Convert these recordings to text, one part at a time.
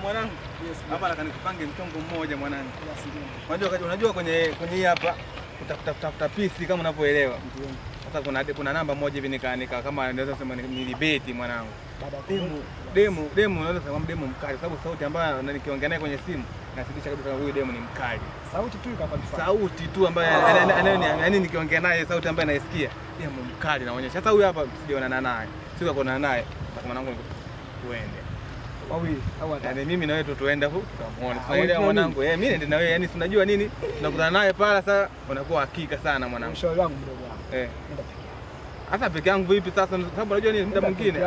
Mwanangu, hapa nataka nikupange mchongo mmoja mwanangu. Unajua kwenye hapa utafuta pisi kama unavyoelewa. Sasa kuna namba moja hivi nika kama naweza sema nilibeti mwanangu. Demu unaweza sema demu mkali sababu sauti ambayo nikiongea naye kwenye simu nasidisha kabisa huyu demu ni mkali. Sauti tu ikapandisha. Sauti tu ambayo yani nikiongea naye sauti ambayo naisikia demu mkali naonyesha. Sasa huyu hapa sijaonana naye. Sio kuonana naye. Mwanangu tuende. Wawili au hata mimi na wewe tuende huko tukamuone. Tunaelewa mwanangu. Mimi ndio na wewe yani tunajua nini? Tunakutana naye pala sasa unakuwa hakika sana mwanangu. Ushauri wangu mdogo wangu. Nenda peke yako. Hata peke yangu vipi sasa sababu unajua nini muda mwingine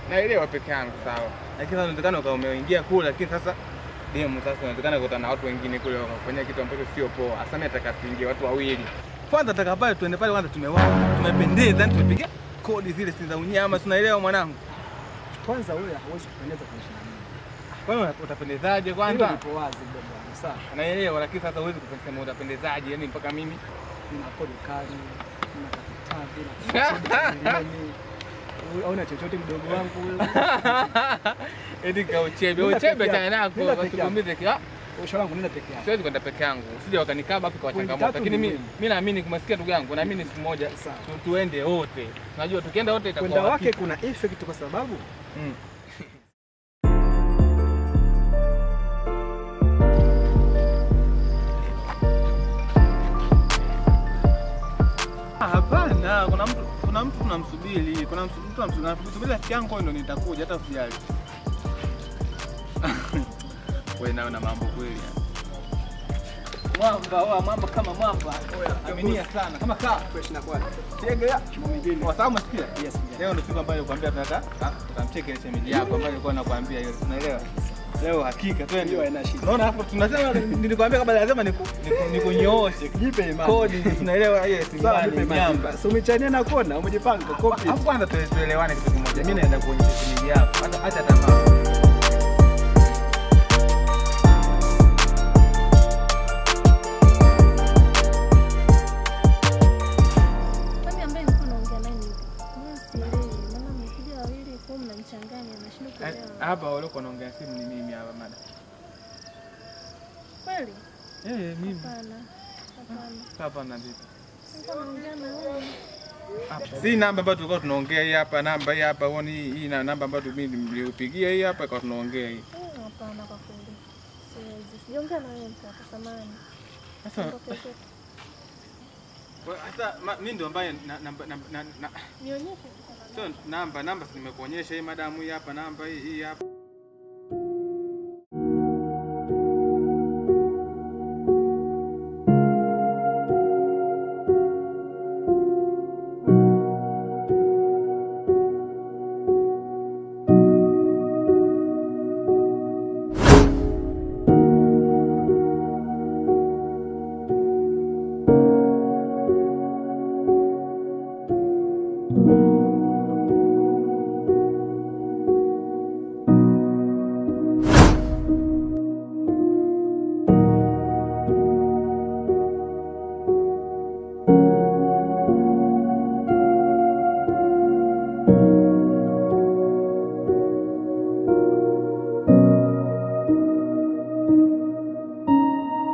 naelewa peke yangu sawa. Lakini sasa unataka kama umeingia kule lakini sasa demu sasa unataka kukutana na watu wengine kule wakafanya kitu ambacho sio poa. Sasa mimi nataka tuingie watu wawili. Kwanza nataka pale tuende pale kwanza tumependeza yani tumepiga kodi zile si za unyama tunaelewa mwanangu. Kwanza wewe hauwezi kupendeza kwa shida. Wewe utapendezaje kwanza? Nipo wazi mdogo wangu. Sawa. Naelewa lakini sasa huwezi kusema utapendezaje yani mpaka mimi nina kodi kali, nina kakitavi, hauna chochote mdogo wangu wewe. Eti uchebe tena nako wasikumize kia. Ushauri wangu nenda peke yako. Siwezi kwenda peke yangu. Usije wakanikaba hapo kwa changamoto. Lakini mimi naamini kumsikia ndugu yangu, naamini siku moja tuende wote. Unajua tukienda wote itakuwa kwenda wake kuna effect kwa sababu hapana, kuna mtu tunamsubiri, kuna mtu tunamsubiri rafiki yangu ndio nitakuja hata usijali. Wewe nawe na mambo kweli. Mambo kama mwamba. Aminia sana. Kama kaa fresh na kwani. Tegea mwingine. Kwa sababu msikia? Yes. Leo ndio siku ambayo nilikwambia tunataka tutamcheke ile shemeji yako ambayo nilikuwa nakwambia hiyo. Unaelewa? Leo hakika twende. Ndio haina shida. Unaona hapo tunasema nilikwambia kabla lazima nikunyooshe. Jipe imani. Kodi tunaelewa hiyo si nyamba. So umechania na kona umejipanga copy. Hapo kwanza tuelewane kitu kimoja. Mimi naenda kuonyesha shemeji yako. Hata tamaa. Hapa walikuwa wanaongea simu ni mimi hapa mada. Kweli? Mimi. Hapana vipi? Si namba ambayo tulikuwa tunaongea hii hapa, namba hii hapa, uone hii na namba ambayo mimi niliyopigia hii hapa kwa tunaongea hii. Hapana kwa kweli. Siwezi. Siongea na wewe mtaka samani. Sasa mimi ndio ambaye nionyeshe. Sio namba nimekuonyesha hii madamu hii hapa namba hii hapa.